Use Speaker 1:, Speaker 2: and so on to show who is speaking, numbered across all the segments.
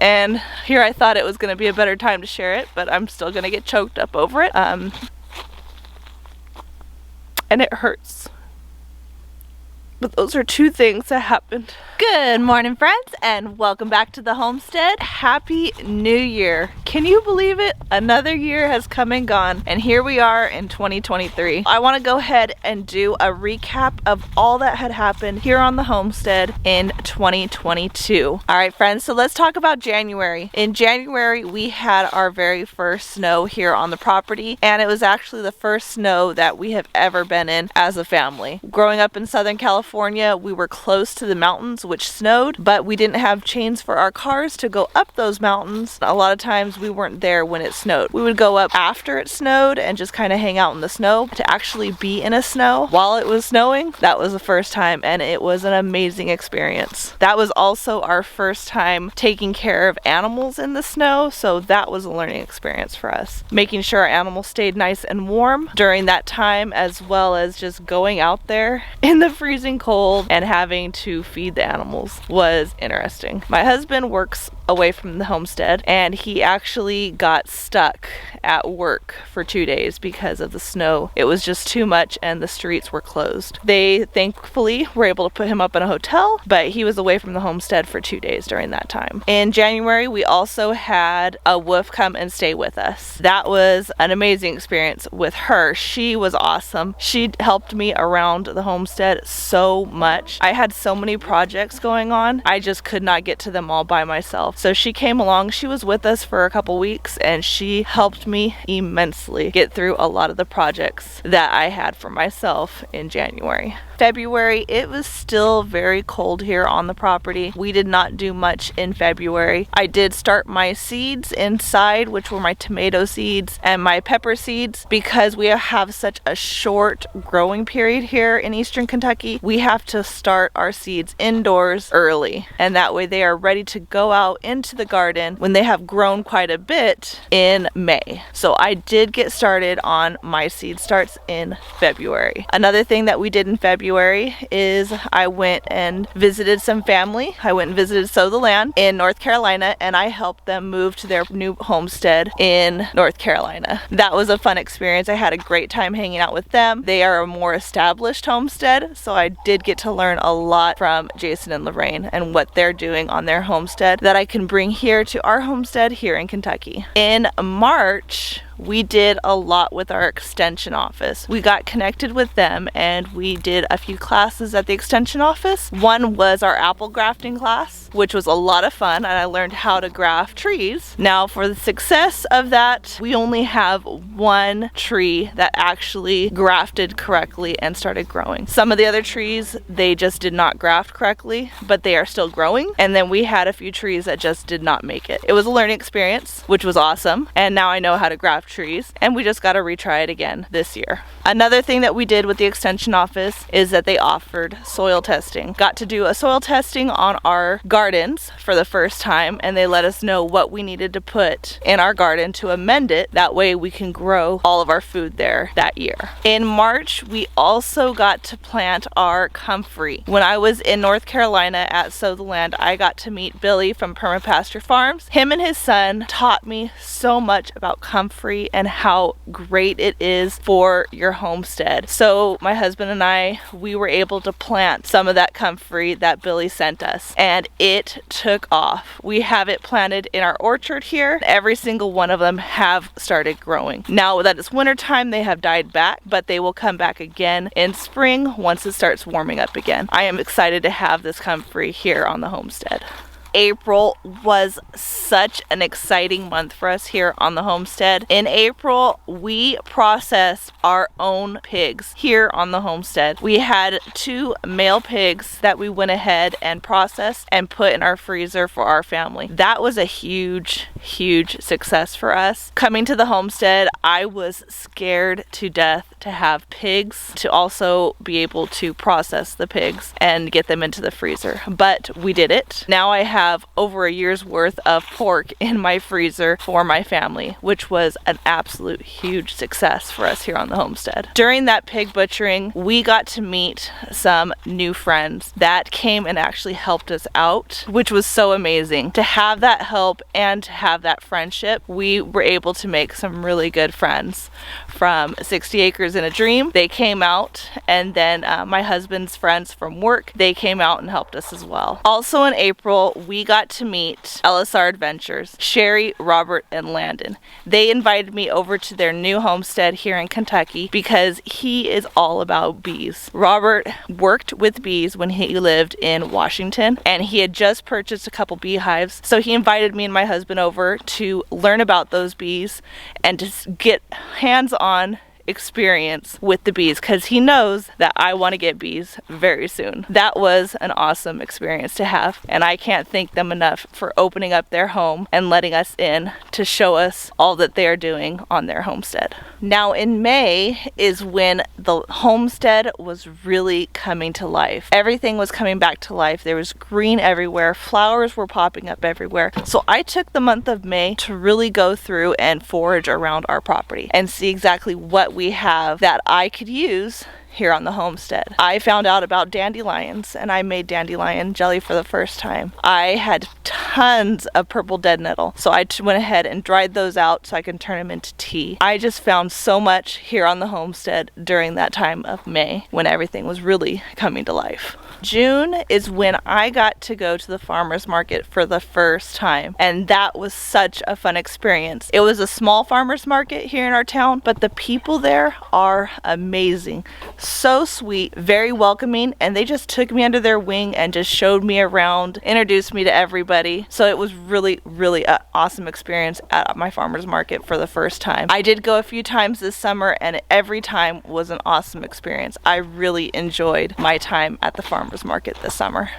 Speaker 1: And here I thought it was going to be a better time to share it, but I'm still going to get choked up over it. And it hurts. But those are two things that happened. Good morning, friends, and welcome back to the homestead. Happy New Year. Can you believe it? Another year has come and gone, and here we are in 2023. I want to go ahead and do a recap of all that had happened here on the homestead in 2022. All right, friends, so let's talk about January. In January, we had our very first snow here on the property, and it was actually the first snow that we have ever been in as a family. Growing up in Southern California, we were close to the mountains, which snowed, but we didn't have chains for our cars to go up those mountains. A lot of times we weren't there when it snowed. We would go up after it snowed and just kind of hang out in the snow. To actually be in a snow while it was snowing, that was the first time, and it was an amazing experience. That was also our first time taking care of animals in the snow, so that was a learning experience for us. Making sure our animals stayed nice and warm during that time, as well as just going out there in the freezing cold and having to feed the animals was interesting. My husband works away from the homestead, and he actually got stuck at work for 2 days because of the snow. It was just too much and the streets were closed. They thankfully were able to put him up in a hotel, but he was away from the homestead for 2 days during that time. In January, we also had a wolf come and stay with us. That was an amazing experience with her. She was awesome. She helped me around the homestead so much. I had so many projects going on, I just could not get to them all by myself. So she came along, she was with us for a couple weeks, and she helped me immensely get through a lot of the projects that I had for myself in January. February, it was still very cold here on the property. We did not do much in February. I did start my seeds inside, which were my tomato seeds and my pepper seeds. Because we have such a short growing period here in Eastern Kentucky, we have to start our seeds indoors early, and that way they are ready to go out into the garden when they have grown quite a bit in May. So I did get started on my seed starts in February. Another thing that we did in February is I went and visited some family. I went and visited Sow the Land in North Carolina, and I helped them move to their new homestead in North Carolina. That was a fun experience. I had a great time hanging out with them. They are a more established homestead, so I did get to learn a lot from Jason and Lorraine and what they're doing on their homestead that I can bring here to our homestead here in Kentucky. In March, we did a lot with our extension office. We got connected with them and we did a few classes at the extension office. One was our apple grafting class, which was a lot of fun, and I learned how to graft trees. Now, for the success of that, we only have one tree that actually grafted correctly and started growing. Some of the other trees, they just did not graft correctly, but they are still growing. And then we had a few trees that just did not make it. It was a learning experience, which was awesome. And now I know how to graft trees, and we just got to retry it again this year. Another thing that we did with the extension office is that they offered soil testing. Got to do a soil testing on our gardens for the first time, and they let us know what we needed to put in our garden to amend it. That way we can grow all of our food there that year. In March, we also got to plant our comfrey. When I was in North Carolina at Sow the Land, I got to meet Billy from Pasture Farms. Him and his son taught me so much about comfrey and how great it is for your homestead. So my husband and I, we were able to plant some of that comfrey that Billy sent us, and it took off. We have it planted in our orchard here. Every single one of them have started growing. Now that it's winter time, they have died back, but they will come back again in spring once it starts warming up again. I am excited to have this comfrey here on the homestead. April was such an exciting month for us here on the homestead. In April, we processed our own pigs here on the homestead. We had 2 male pigs that we went ahead and processed and put in our freezer for our family. That was a huge success for us. Coming to the homestead, I was scared to death to have pigs to also be able to process the pigs and get them into the freezer. But we did it. Now I have over a year's worth of pork in my freezer for my family, which was an absolute huge success for us here on the homestead. During that pig butchering, we got to meet some new friends that came and actually helped us out, which was so amazing. To have that help and to have that friendship, we were able to make some really good friends. From 60 Acres in a Dream, they came out, and then my husband's friends from work, they came out and helped us as well. Also in April, we got to meet LSR Adventures, Sherry, Robert, and Landon. They invited me over to their new homestead here in Kentucky because he is all about bees. Robert worked with bees when he lived in Washington, and he had just purchased a couple beehives, so he invited me and my husband over to learn about those bees and to get hands-on experience with the bees, because he knows that I want to get bees very soon. That was an awesome experience to have, and I can't thank them enough for opening up their home and letting us in to show us all that they are doing on their homestead. Now in May is when the homestead was really coming to life. Everything was coming back to life. There was green everywhere. Flowers were popping up everywhere. So I took the month of May to really go through and forage around our property and see exactly what we have that I could use here on the homestead. I found out about dandelions, and I made dandelion jelly for the first time. I had tons of purple dead nettle, so I went ahead and dried those out so I can turn them into tea. I just found so much here on the homestead during that time of May when everything was really coming to life. June is when I got to go to the farmer's market for the first time, and that was such a fun experience. It was a small farmer's market here in our town, but the people there are amazing. So sweet, very welcoming, and they just took me under their wing and just showed me around, introduced me to everybody. So it was really an awesome experience at my farmer's market for the first time. I did go a few times this summer, and every time was an awesome experience. I really enjoyed my time at the farmer's market this summer.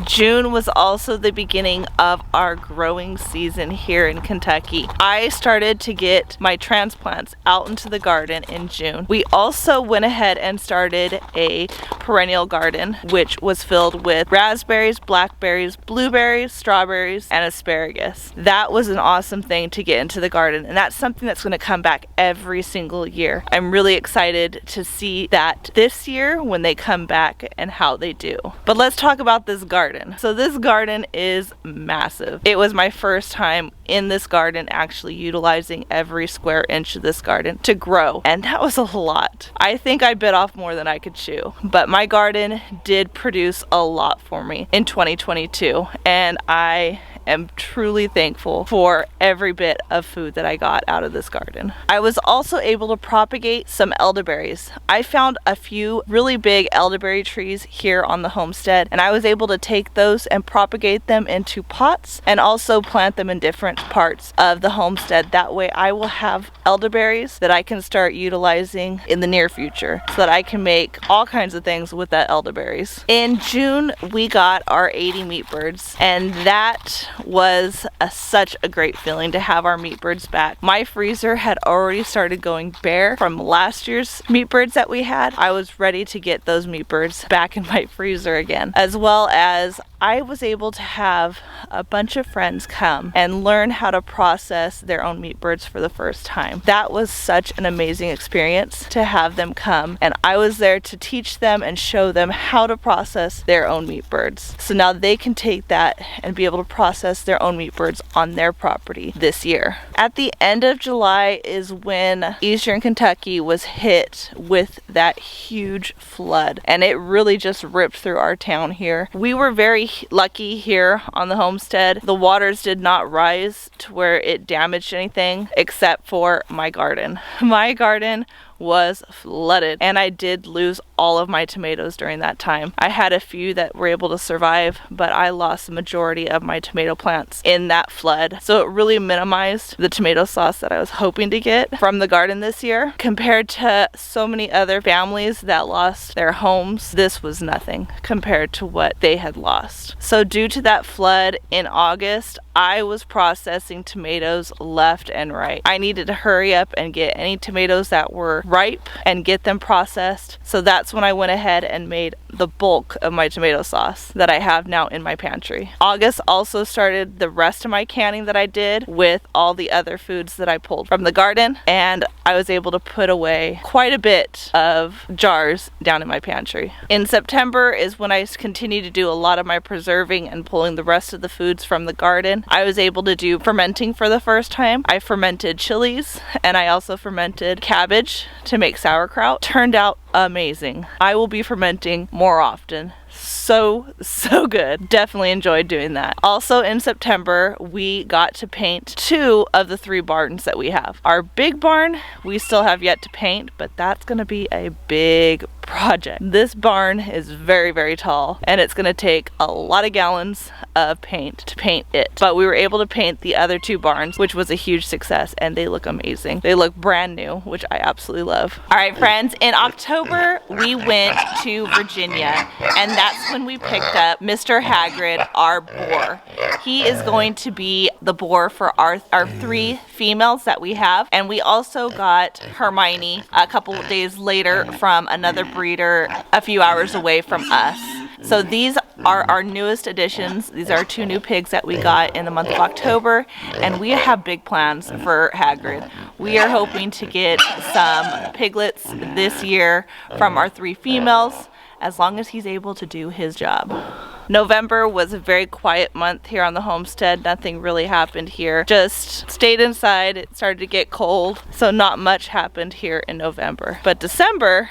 Speaker 1: June was also the beginning of our growing season here in Kentucky. I started to get my transplants out into the garden in June. We also went ahead and started a perennial garden, which was filled with raspberries, blackberries, blueberries, strawberries, and asparagus. That was an awesome thing to get into the garden, and that's something that's going to come back every single year. I'm really excited to see that this year when they come back and how they do. But let's talk about this garden. So this garden is massive. It was my first time in this garden actually utilizing every square inch of this garden to grow, and that was a lot. I think I bit off more than I could chew, but my garden did produce a lot for me in 2022, and I am truly thankful for every bit of food that I got out of this garden. I was also able to propagate some elderberries. I found a few really big elderberry trees here on the homestead, and I was able to take those and propagate them into pots and also plant them in different parts of the homestead. That way I will have elderberries that I can start utilizing in the near future so that I can make all kinds of things with that elderberries. In June, we got our 80 meat birds, and that was such a great feeling to have our meat birds back. My freezer had already started going bare from last year's meat birds that we had. I was ready to get those meat birds back in my freezer again, as well as I was able to have a bunch of friends come and learn how to process their own meat birds for the first time. That was such an amazing experience to have them come, and I was there to teach them and show them how to process their own meat birds. So now they can take that and be able to process their own meat birds on their property this year. At the end of July is when Eastern Kentucky was hit with that huge flood, and it really just ripped through our town here. We were very lucky here on the homestead. The waters did not rise to where it damaged anything except for my garden. My garden was flooded, and I did lose all of my tomatoes during that time. I had a few that were able to survive, but I lost the majority of my tomato plants in that flood. So it really minimized the tomato sauce that I was hoping to get from the garden this year. Compared to so many other families that lost their homes, this was nothing compared to what they had lost. So due to that flood in August, I was processing tomatoes left and right. I needed to hurry up and get any tomatoes that were ripe and get them processed. So that's when I went ahead and made the bulk of my tomato sauce that I have now in my pantry. August also started the rest of my canning that I did with all the other foods that I pulled from the garden, and I was able to put away quite a bit of jars down in my pantry. In September is when I continue to do a lot of my preserving and pulling the rest of the foods from the garden. I was able to do fermenting for the first time. I fermented chilies, and I also fermented cabbage to make sauerkraut. Turned out amazing. I will be fermenting more often. So good. Definitely enjoyed doing that. Also in September, we got to paint 2 of the 3 barns that we have. Our big barn, we still have yet to paint, but that's gonna be a big project. This barn is very tall, and it's gonna take a lot of gallons of paint to paint it. But we were able to paint the other 2 barns, which was a huge success, and they look amazing. They look brand new, which I absolutely love. All right, friends, in October, we went to Virginia, and that's when we picked up Mr. Hagrid, our boar. He is going to be the boar for our 3 females that we have, and we also got Hermione a couple of days later from another breeder a few hours away from us. So these are our newest additions. These are 2 new pigs that we got in the month of October, and we have big plans for Hagrid. We are hoping to get some piglets this year from our 3 females, as long as he's able to do his job. November was a very quiet month here on the homestead. Nothing really happened here. Just stayed inside. It started to get cold, so not much happened here in November. But December,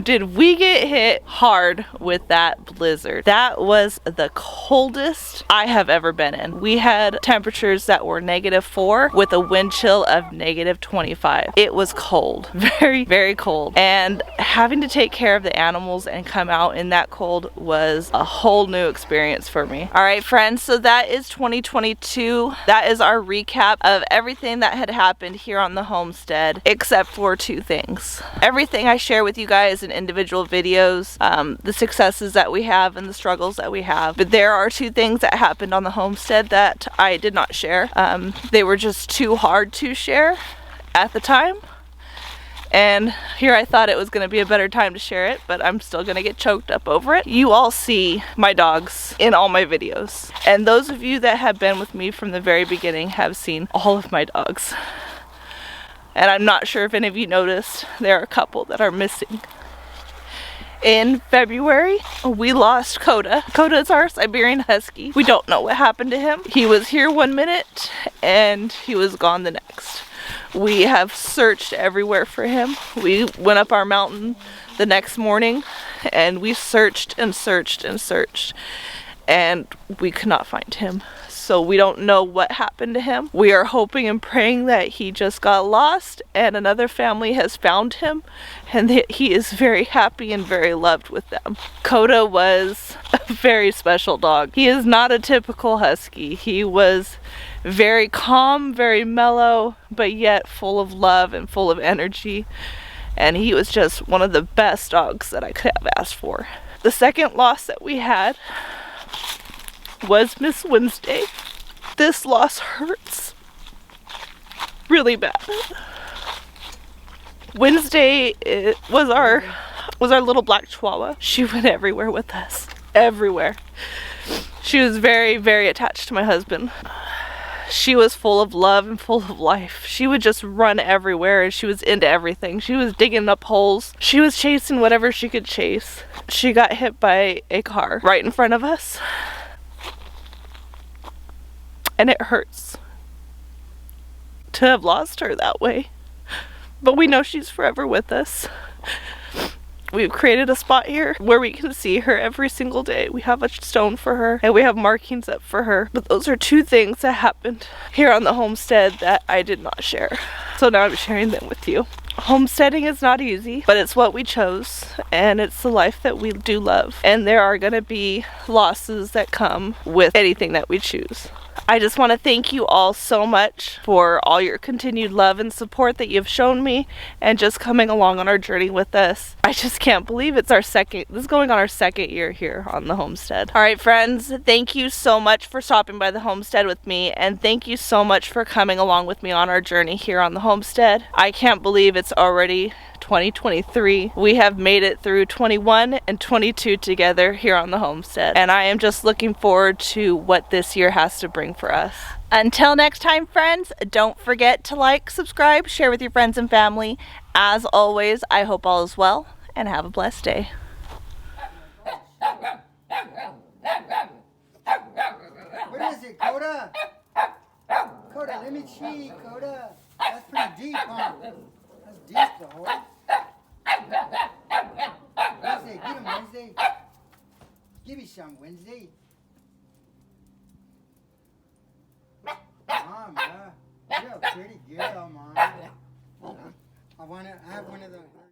Speaker 1: did we get hit hard with that blizzard. That was the coldest I have ever been in. We had temperatures that were -4 with a wind chill of -25. It was cold, very cold. And having to take care of the animals and come out in that cold was a whole new experience for me. All right, friends, so that is 2022. That is our recap of everything that had happened here on the homestead, except for 2 things. Everything I share with you guys in individual videos, the successes that we have and the struggles that we have. But there are 2 things that happened on the homestead that I did not share. They were just too hard to share at the time. And here I thought it was going to be a better time to share it, but I'm still going to get choked up over it. You all see my dogs in all my videos. And those of you that have been with me from the very beginning have seen all of my dogs. And I'm not sure if any of you noticed, there are a couple that are missing. In February, we lost Coda. Coda is our Siberian Husky. We don't know what happened to him. He was here 1 minute and he was gone the next. We have searched everywhere for him. We went up our mountain the next morning and we searched and searched and searched, and we could not find him. So we don't know what happened to him. We are hoping and praying that he just got lost and another family has found him and that he is very happy and very loved with them. Coda was a very special dog. He is not a typical husky. He was very calm, very mellow, but yet full of love and full of energy. And he was just one of the best dogs that I could have asked for. The second loss that we had was Miss Wednesday. This loss hurts really bad. Wednesday was our little black chihuahua. She went everywhere with us. Everywhere. She was very attached to my husband. She was full of love and full of life. She would just run everywhere and she was into everything. She was digging up holes. She was chasing whatever she could chase. She got hit by a car right in front of us. And it hurts to have lost her that way. But we know she's forever with us. We've created a spot here where we can see her every single day. We have a stone for her and we have markings up for her. But those are 2 things that happened here on the homestead that I did not share. So now I'm sharing them with you. Homesteading is not easy, but it's what we chose and it's the life that we do love. And there are going to be losses that come with anything that we choose. I just want to thank you all so much for all your continued love and support that you've shown me and just coming along on our journey with us. I just can't believe this is going on our second year here on the homestead. All right, friends, thank you so much for stopping by the homestead with me, and thank you so much for coming along with me on our journey here on the homestead. I can't believe it's already 2023. We have made it through 21 and 22 together here on the homestead, and I am just looking forward to what this year has to bring for us. Until next time, friends, don't forget to like, subscribe, share with your friends and family. As always, I hope all is well, and have a blessed day.
Speaker 2: What is it, Coda? Coda, let me see, Coda. That's pretty deep, huh? That's deep, though. Wednesday, get him, Wednesday. Give me some, Wednesday. Mom, you're a pretty girl, Mom. I have one of those.